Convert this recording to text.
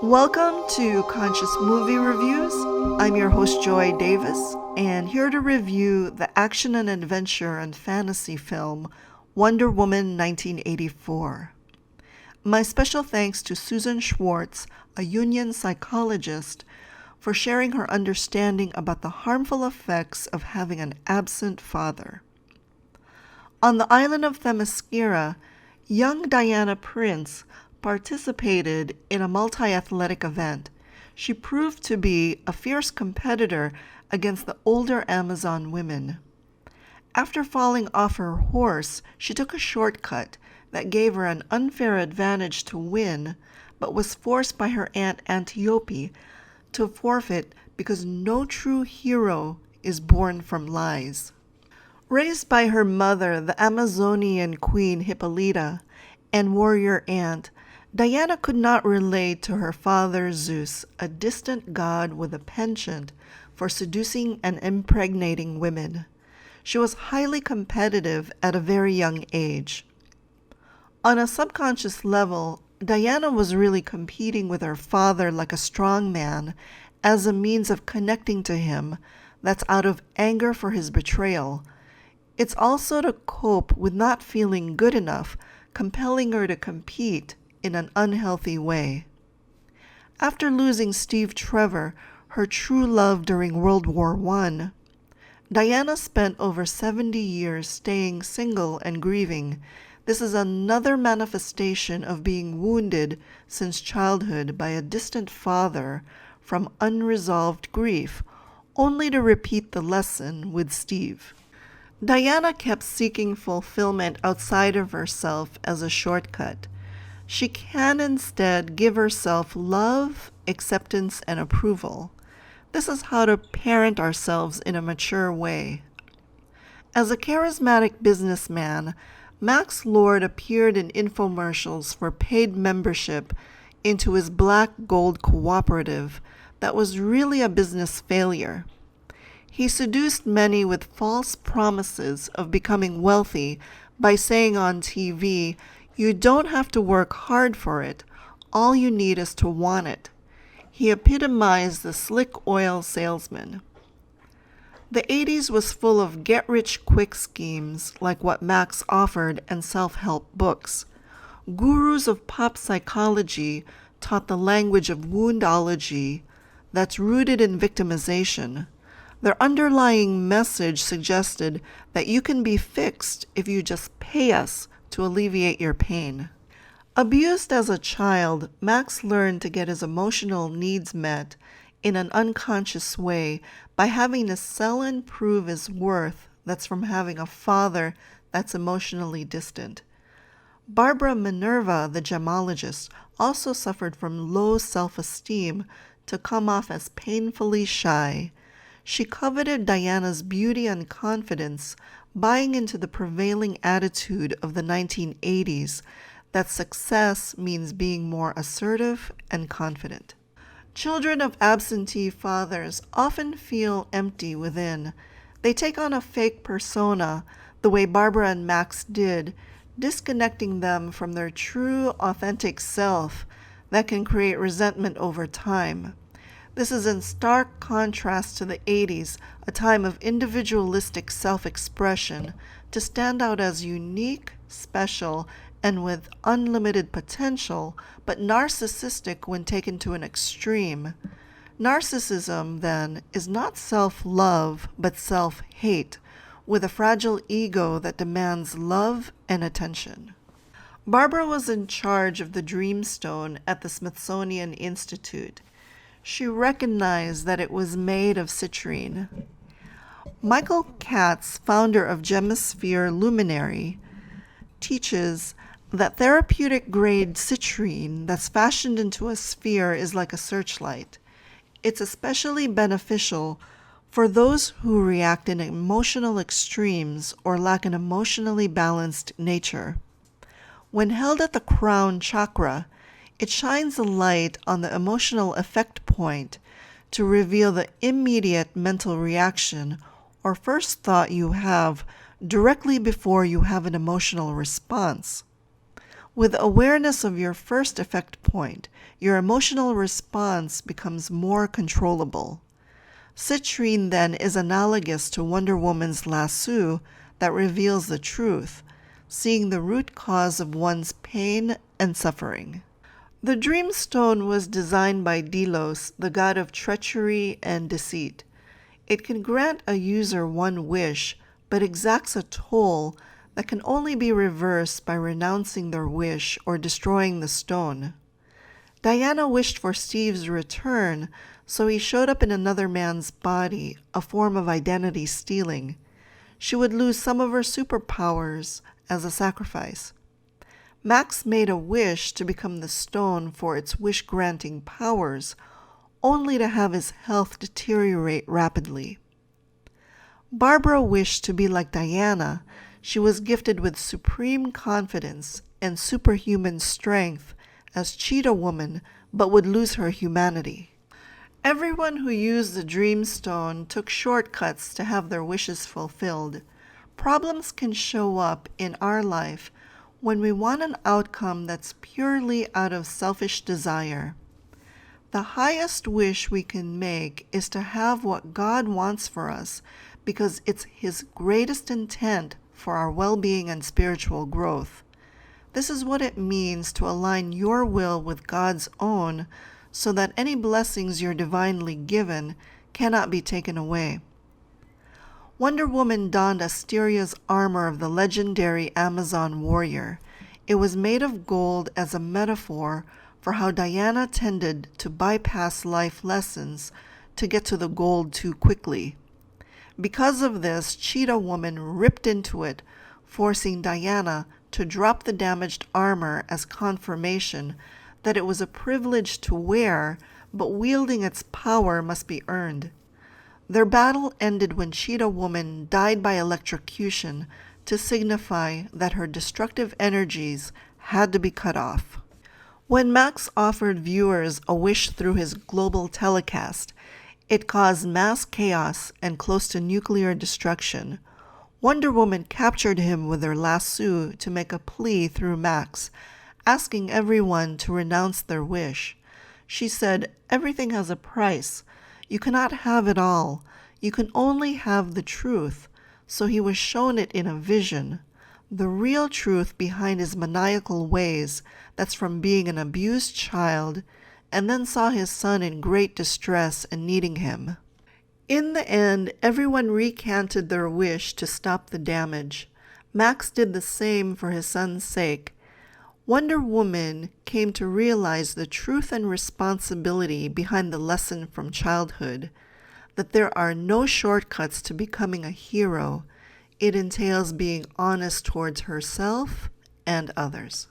Welcome to Conscious Movie Reviews. I'm your host, Joy Davis, and here to review the action and adventure and fantasy film Wonder Woman 1984. My special thanks to Susan Schwartz, a Jungian psychologist, for sharing her understanding about the harmful effects of having an absent father. On the island of Themyscira, young Diana Prince participated in a multi-athletic event. She proved to be a fierce competitor against the older Amazon women. After falling off her horse, she took a shortcut that gave her an unfair advantage to win, but was forced by her aunt Antiope to forfeit because no true hero is born from lies. Raised by her mother, the Amazonian queen Hippolyta, and warrior aunt, Diana could not relate to her father Zeus, a distant god with a penchant for seducing and impregnating women. She was highly competitive at a very young age. On a subconscious level, Diana was really competing with her father like a strong man as a means of connecting to him that's out of anger for his betrayal. It's also to cope with not feeling good enough, compelling her to compete in an unhealthy way. After losing Steve Trevor, her true love during World War I, Diana spent over 70 years staying single and grieving. This is another manifestation of being wounded since childhood by a distant father from unresolved grief, only to repeat the lesson with Steve. Diana kept seeking fulfillment outside of herself as a shortcut. She can instead give herself love, acceptance, and approval. This is how to parent ourselves in a mature way. As a charismatic businessman, Max Lord appeared in infomercials for paid membership into his Black Gold cooperative that was really a business failure. He seduced many with false promises of becoming wealthy by saying on TV, "You don't have to work hard for it. All you need is to want it." He epitomized the slick oil salesman. The 80s was full of get-rich-quick schemes like what Max offered and self-help books. Gurus of pop psychology taught the language of woundology that's rooted in victimization. Their underlying message suggested that you can be fixed if you just pay us to alleviate your pain. Abused as a child, Max learned to get his emotional needs met in an unconscious way by having to sell and prove his worth that's from having a father that's emotionally distant. Barbara Minerva, the gemologist, also suffered from low self-esteem to come off as painfully shy. She coveted Diana's beauty and confidence, buying into the prevailing attitude of the 1980s that success means being more assertive and confident. Children of absentee fathers often feel empty within. They take on a fake persona, the way Barbara and Max did, disconnecting them from their true, authentic self that can create resentment over time. This is in stark contrast to the 80s, a time of individualistic self-expression, to stand out as unique, special, and with unlimited potential, but narcissistic when taken to an extreme. Narcissism, then, is not self-love, but self-hate, with a fragile ego that demands love and attention. Barbara was in charge of the Dreamstone at the Smithsonian Institute. She recognized that it was made of citrine. Michael Katz, founder of Gemisphere Luminary, teaches that therapeutic-grade citrine that's fashioned into a sphere is like a searchlight. It's especially beneficial for those who react in emotional extremes or lack an emotionally balanced nature. When held at the crown chakra, it shines a light on the emotional effect point to reveal the immediate mental reaction or first thought you have directly before you have an emotional response. With awareness of your first effect point, your emotional response becomes more controllable. Citrine then is analogous to Wonder Woman's lasso that reveals the truth, seeing the root cause of one's pain and suffering. The Dreamstone was designed by Delos, the god of treachery and deceit. It can grant a user one wish, but exacts a toll that can only be reversed by renouncing their wish or destroying the stone. Diana wished for Steve's return, so he showed up in another man's body, a form of identity stealing. She would lose some of her superpowers as a sacrifice. Max made a wish to become the stone for its wish-granting powers, only to have his health deteriorate rapidly. Barbara wished to be like Diana. She was gifted with supreme confidence and superhuman strength as Cheetah Woman, but would lose her humanity. Everyone who used the Dreamstone took shortcuts to have their wishes fulfilled. Problems can show up in our life when we want an outcome that's purely out of selfish desire. The highest wish we can make is to have what God wants for us because it's His greatest intent for our well-being and spiritual growth. This is what it means to align your will with God's own so that any blessings you're divinely given cannot be taken away. Wonder Woman donned Asteria's armor of the legendary Amazon warrior. It was made of gold as a metaphor for how Diana tended to bypass life lessons to get to the gold too quickly. Because of this, Cheetah Woman ripped into it, forcing Diana to drop the damaged armor as confirmation that it was a privilege to wear, but wielding its power must be earned. Their battle ended when Cheetah Woman died by electrocution to signify that her destructive energies had to be cut off. When Max offered viewers a wish through his global telecast, it caused mass chaos and close to nuclear destruction. Wonder Woman captured him with her lasso to make a plea through Max, asking everyone to renounce their wish. She said, "Everything has a price. You cannot have it all. You can only have the truth." So he was shown it in a vision. The real truth behind his maniacal ways, that's from being an abused child, and then saw his son in great distress and needing him. In the end, everyone recanted their wish to stop the damage. Max did the same for his son's sake. Wonder Woman came to realize the truth and responsibility behind the lesson from childhood, that there are no shortcuts to becoming a hero. It entails being honest towards herself and others.